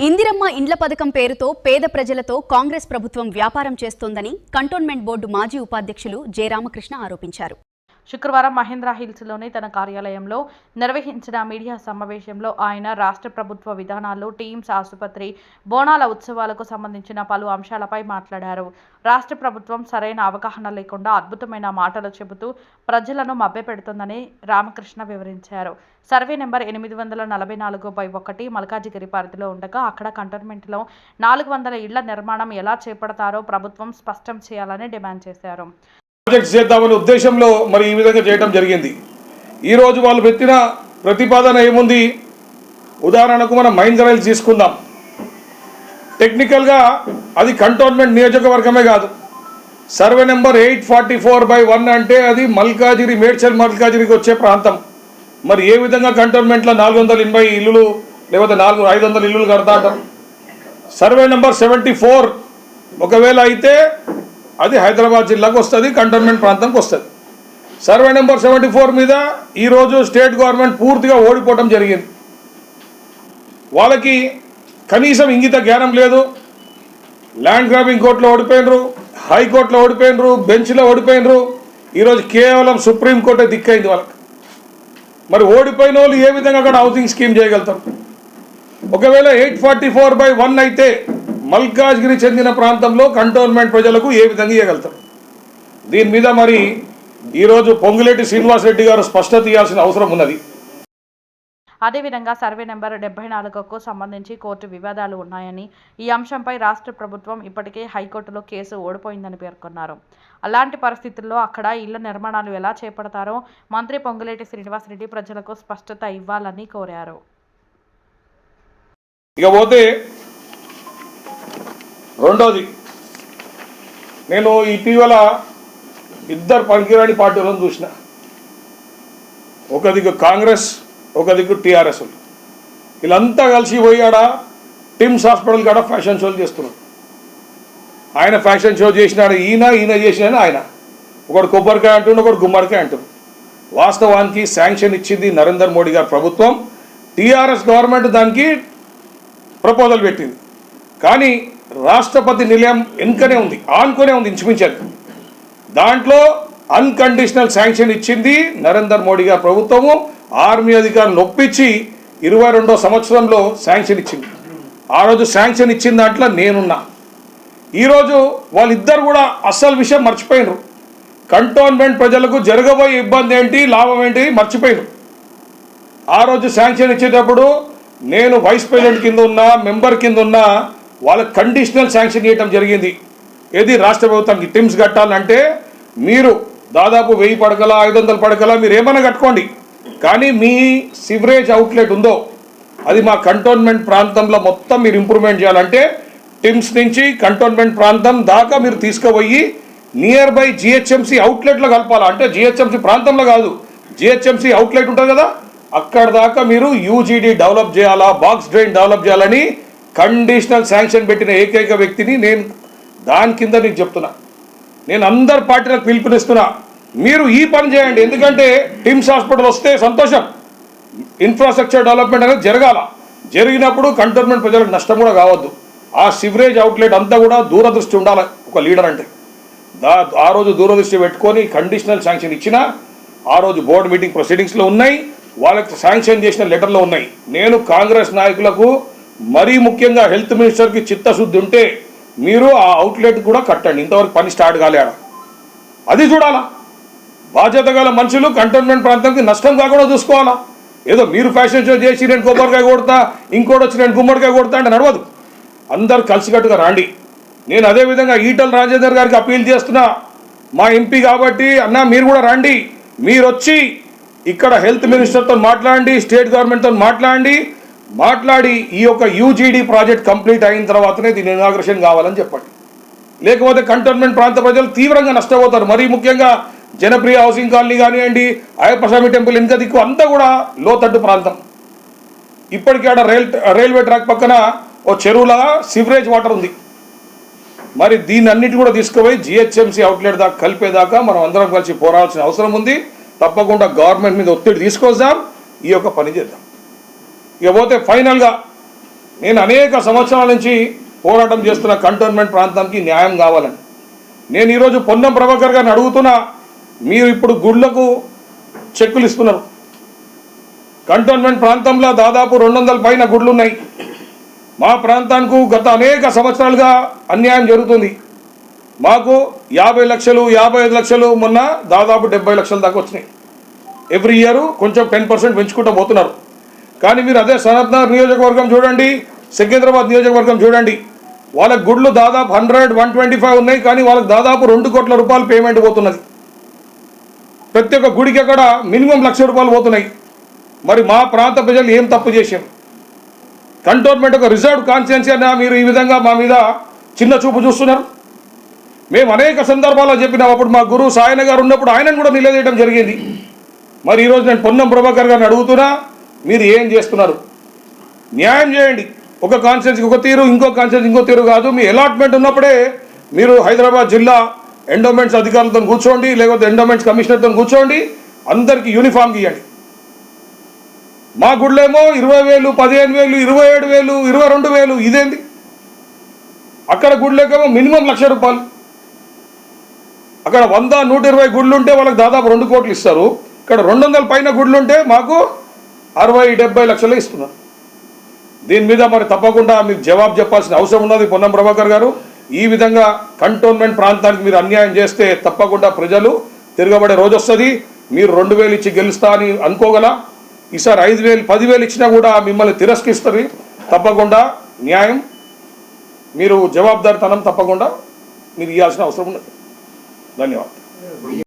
ఇందిరమ్మ ఇండ్ల పథకం పేరుతో పేద ప్రజలతో కాంగ్రెస్ ప్రభుత్వం వ్యాపారం చేస్తోందని కంటోన్మెంట్ బోర్డు మాజీ ఉపాధ్యక్షులు జె రామకృష్ణ ఆరోపించారు. శుక్రవారం మహేంద్ర హిల్స్లోని తన కార్యాలయంలో నిర్వహించిన మీడియా సమావేశంలో ఆయన రాష్ట్ర ప్రభుత్వ విధానాలు, టీమ్స్ ఆసుపత్రి, బోనాల ఉత్సవాలకు సంబంధించిన పలు అంశాలపై మాట్లాడారు. రాష్ట్ర ప్రభుత్వం సరైన అవగాహన లేకుండా అద్భుతమైన మాటలు చెబుతూ ప్రజలను మభ్యపెడుతోందని రామకృష్ణ వివరించారు. సర్వే నెంబర్ 844/1 మల్కాజిగిరి పరిధిలో ఉండగా అక్కడ కంటోన్మెంట్లో 400 ఇళ్ల నిర్మాణం ఎలా చేపడతారో ప్రభుత్వం స్పష్టం చేయాలని డిమాండ్ చేశారు. ప్రాజెక్ట్స్ చేద్దామనే ఉద్దేశంలో మరి ఈ విధంగా చేయడం జరిగింది. ఈరోజు వాళ్ళు పెట్టిన ప్రతిపాదన ఏముంది? ఉదాహరణకు మనం మహేంద్ర హిల్స్ తీసుకుందాం. టెక్నికల్గా అది కంటోన్మెంట్ నియోజకవర్గమే కాదు. సర్వే నెంబర్ 844/1 అంటే అది మల్కాజిగిరి, మేడ్చల్ మల్కాజిగిరికి వచ్చే ప్రాంతం. మరి ఏ విధంగా కంటోన్మెంట్లో 480 ఇల్లులు లేకపోతే 500 ఇల్లులు కడతా అంటారు? సర్వే నెంబర్ 74 ఒకవేళ అయితే అది హైదరాబాద్ జిల్లాకు వస్తుంది, కంటోన్మెంట్ ప్రాంతంకి వస్తుంది. సర్వే నెంబర్ 74 మీద ఈరోజు స్టేట్ గవర్నమెంట్ పూర్తిగా ఓడిపోవడం జరిగింది. వాళ్ళకి కనీసం ఇంగిత జ్ఞానం లేదు. ల్యాండ్ గ్రాబింగ్ కోర్టులో ఓడిపోయినరు, హైకోర్టులో ఓడిపోయినరు, బెంచ్లో ఓడిపోయినరు. ఈరోజు కేవలం సుప్రీంకోర్టే దిక్కైంది వాళ్ళకి. మరి ఓడిపోయిన వాళ్ళు ఏ విధంగా అక్కడ హౌసింగ్ స్కీమ్ చేయగలుగుతారు? ఒకవేళ 844/1 అయితే మల్కాజ్గిరి చెందిన ప్రాంతంలో కంటోన్మెంట్ ప్రజలకు ఏ విధంగా ఇవ్వగలుగుతారు? దీని మీద మరి ఈరోజు పొంగులేటి శ్రీనివాసరెడ్డి గారు స్పష్టత ఇవ్వాల్సిన అవసరం ఉన్నది. అదేవిధంగా సర్వే నెంబర్ 74కు సంబంధించి కోర్టు వివాదాలు ఉన్నాయని, ఈ అంశంపై రాష్ట్ర ప్రభుత్వం ఇప్పటికే హైకోర్టులో కేసు ఓడిపోయిందని పేర్కొన్నారు. అలాంటి పరిస్థితుల్లో అక్కడ ఇళ్ల నిర్మాణాలు ఎలా చేపడతారో మంత్రి పొంగులేటి శ్రీనివాసరెడ్డి ప్రజలకు స్పష్టత ఇవ్వాలని కోరారు. ఇకపోతే రెండోది, నేను ఇటీవల ఇద్దరు పనికిరాని పార్టీలను చూసిన. ఒక దిక్కు కాంగ్రెస్, ఒక దిక్కు టీఆర్ఎస్. వీళ్ళంతా కలిసి పోయాడ టిమ్స్ హాస్పిటల్ కాడ ఫ్యాషన్ షోలు చేస్తున్నారు. ఆయన ఫ్యాషన్ షో చేసినాడు, ఈయన చేసినాడు ఆయన. ఒకడు కొబ్బరికాయ అంటుండు, ఒకడు గుమ్మడికాయ అంటుండు. వాస్తవానికి శాంక్షన్ ఇచ్చింది నరేంద్ర మోడీ గారి ప్రభుత్వం. టీఆర్ఎస్ గవర్నమెంట్ దానికి ప్రపోజల్ పెట్టింది. కానీ రాష్ట్రపతి నిలయం వెనుకనే ఉంది, ఆనుకునే ఉంది ఇంచుమించారు. దాంట్లో అన్కండిషనల్ శాంక్షన్ ఇచ్చింది నరేంద్ర మోడీ గారి ప్రభుత్వము. ఆర్మీ అధికారులు ఒప్పించి 22వ సంవత్సరంలో శాంక్షన్ ఇచ్చింది. ఆ రోజు శాంక్షన్ ఇచ్చిన దాంట్లో నేనున్నా. ఈరోజు వాళ్ళిద్దరు కూడా అస్సలు విషయం మర్చిపోయినరు. కంటోన్మెంట్ ప్రజలకు జరగబోయే ఇబ్బంది ఏంటి, లాభం ఏంటి మర్చిపోయినరు. ఆ రోజు శాంక్షన్ ఇచ్చేటప్పుడు నేను వైస్ ప్రెసిడెంట్ కింద ఉన్నా, మెంబర్ కింద ఉన్నా, వాళ్ళకి కండిషనల్ శాంక్షన్ ఇవ్వడం జరిగింది. ఏది రాష్ట్ర ప్రభుత్వానికి టిమ్స్ కట్టాలంటే మీరు దాదాపు 1000 పడకల 500 పడకల మీరు ఏమైనా కట్టుకోండి, కానీ మీ సివరేజ్ అవుట్లెట్ ఉందో అది మా కంటోన్మెంట్ ప్రాంతంలో మొత్తం మీరు ఇంప్రూవ్మెంట్ చేయాలంటే టిమ్స్ నుంచి కంటోన్మెంట్ ప్రాంతం దాకా మీరు తీసుకుపోయి నియర్ బై జిహెచ్ఎంసీ అవుట్లెట్లో కలపాలా. అంటే జిహెచ్ఎంసీ ప్రాంతంలో కాదు, జిహెచ్ఎంసీ అవుట్లెట్ ఉంటుంది కదా, అక్కడ దాకా మీరు యూజీడీ డెవలప్ చేయాలా, బాక్స్ డ్రైన్ డెవలప్ చేయాలని కండిషనల్ శాంక్షన్ పెట్టిన ఏకైక వ్యక్తిని నేను. దాని కింద నీకు చెప్తున్నా, నేను అందరు పార్టీలకు పిలుపునిస్తున్నా, మీరు ఈ పని చేయండి. ఎందుకంటే టిమ్స్ హాస్పిటల్ వస్తే సంతోషం, ఇన్ఫ్రాస్ట్రక్చర్ డెవలప్మెంట్ అనేది జరగాల. జరిగినప్పుడు కంటోన్మెంట్ ప్రజలకు నష్టం కూడా కావద్దు. ఆ సివరేజ్ అవుట్లెట్ అంతా కూడా దూరదృష్టి ఉండాలి ఒక లీడర్ అంటే. ఆ రోజు దూరదృష్టి పెట్టుకొని కండిషనల్ శాంక్షన్ ఇచ్చిన ఆ రోజు బోర్డు మీటింగ్ ప్రొసీడింగ్స్లో ఉన్నాయి, వాళ్ళకి శాంక్షన్ చేసిన లెటర్లో ఉన్నాయి. నేను కాంగ్రెస్ నాయకులకు మరీ ముఖ్యంగా హెల్త్ మినిస్టర్కి చిత్తశుద్ధి ఉంటే మీరు ఆ అవుట్లెట్ కూడా కట్టండి. ఇంతవరకు పని స్టార్ట్ కాలేడా అది చూడాలా. బాధ్యత గల మనుషులు కంటోన్మెంట్ ప్రాంతానికి నష్టం కాకుండా చూసుకోవాలా. ఏదో మీరు ఫ్యాషన్ షో చేసి నేను కొబ్బరికాయ కొడతా, ఇంకోటి వచ్చి నేను గుమ్మడికాయ కొడతా అంటే నడవదు. అందరు కలిసికట్టుగా రాండి. నేను అదేవిధంగా ఈటల రాజేందర్ గారికి అప్పీల్ చేస్తున్నా, మా ఎంపీ కాబట్టి అన్న మీరు కూడా రండి. మీరు వచ్చి ఇక్కడ హెల్త్ మినిస్టర్తో మాట్లాడండి, స్టేట్ గవర్నమెంట్తో మాట్లాడి ఈ యొక్క యూజీడీ ప్రాజెక్ట్ కంప్లీట్ అయిన తర్వాతనే దీని ఇనాగ్రేషన్ కావాలని చెప్పండి. లేకపోతే కంటోన్మెంట్ ప్రాంత ప్రజలు తీవ్రంగా నష్టపోతారు. మరీ ముఖ్యంగా జనప్రియ హౌసింగ్ కాలనీ కానివ్వండి, అయ్యప్పస్వామి టెంపుల్ ఇంకా దిక్కు అంతా కూడా లోతట్టు ప్రాంతం. ఇప్పటికీ ఆడ రైల్వే ట్రాక్ పక్కన ఓ చెరువులాగా సివరేజ్ వాటర్ ఉంది. మరి దీన్ని అన్నిటి కూడా తీసుకుపోయి జిహెచ్ఎంసీ అవుట్లెట్ దాకా కలిపేదాకా మనం అందరం కలిసి పోరాడాల్సిన అవసరం ఉంది. తప్పకుండా గవర్నమెంట్ మీద ఒత్తిడి తీసుకొద్దాం, ఈ యొక్క పని చేద్దాం. ఇకపోతే ఫైనల్గా నేను అనేక సంవత్సరాల నుంచి పోరాటం చేస్తున్న కంటోన్మెంట్ ప్రాంతానికి న్యాయం కావాలని. నేను ఈరోజు పొన్నం ప్రభాకర్ గారిని అడుగుతున్నా, మీరు ఇప్పుడు గుడ్లకు చెక్కులు ఇస్తున్నారు. కంటోన్మెంట్ ప్రాంతంలో దాదాపు 200 పైన గుడ్లు ఉన్నాయి. మా ప్రాంతానికి గత అనేక సంవత్సరాలుగా అన్యాయం జరుగుతుంది. మాకు 50 లక్షలు 55 లక్షలు మొన్న దాదాపు 70 లక్షల దాకా వచ్చినాయి. ఎవ్రీ ఇయర్ కొంచెం 10% పెంచుకుంటూ పోతున్నారు. కానీ మీరు అదే సనత్ నగర్ నియోజకవర్గం చూడండి, సికింద్రాబాద్ నియోజకవర్గం చూడండి, వాళ్ళకి గుడ్లు దాదాపు 100, 125 ఉన్నాయి. కానీ వాళ్ళకి దాదాపు 2 కోట్ల రూపాయలు పేమెంట్ పోతున్నది. ప్రతి ఒక్క గుడికి అక్కడ మినిమం 1 లక్ష రూపాయలు పోతున్నాయి. మరి మా ప్రాంత ప్రజలు ఏం తప్పు చేశారు? కంటోన్మెంట్ ఒక రిజర్వ్డ్ కాన్స్టిట్యున్సీ అన్న మీరు ఈ విధంగా మా మీద చిన్న చూపు చూస్తున్నారు. మేము అనేక సందర్భాల్లో చెప్పినాం. అప్పుడు మా గురువు సాయన గారు ఉన్నప్పుడు ఆయనను కూడా నిలదీయడం జరిగింది. మరి ఈరోజు నేను పొన్నం ప్రభాకర్ గారిని అడుగుతున్నా, మీరు ఏం చేస్తున్నారు? న్యాయం చేయండి. ఒక కాన్స్టిట్యున్సీకి ఒక తీరు, ఇంకో కాన్స్టిట్యున్సీ ఇంకో తీరు కాదు. మీ అలాట్మెంట్ ఉన్నప్పుడే మీరు హైదరాబాద్ జిల్లా ఎండోమెంట్స్ అధికారులతో కూర్చోండి, లేకపోతే ఎండోమెంట్స్ కమిషనర్తో కూర్చోండి, అందరికీ యూనిఫామ్ ఇవ్వండి. మా గుళ్ళేమో 20,000, 15,000, 27,000, 22,000. ఇదేంది? అక్కడ గుళ్ళకేమో మినిమం 1 లక్ష రూపాయలు. అక్కడ 100, 120 గుళ్ళు ఉంటే వాళ్ళకి దాదాపు 2 కోట్లు ఇస్తారు. ఇక్కడ 200 పైన గుళ్ళు ఉంటే మాకు 60, 70 లక్షలు ఇస్తున్నారు. దీని మీద మరి తప్పకుండా మీకు జవాబు చెప్పాల్సిన అవసరం ఉన్నది పొన్నం ప్రభాకర్ గారు. ఈ విధంగా కంటోన్మెంట్ ప్రాంతానికి మీరు అన్యాయం చేస్తే తప్పకుండా ప్రజలు తిరగబడే రోజు వస్తుంది. మీరు 2,000 ఇచ్చి గెలుస్తా అని అనుకోగల, ఈసారి 5,000, 10,000 ఇచ్చినా కూడా మిమ్మల్ని తిరస్కరిస్తుంది. తప్పకుండా న్యాయం, మీరు జవాబుదారితనం తప్పకుండా మీరు ఇవ్వాల్సిన అవసరం ఉన్నది. ధన్యవాదాలు.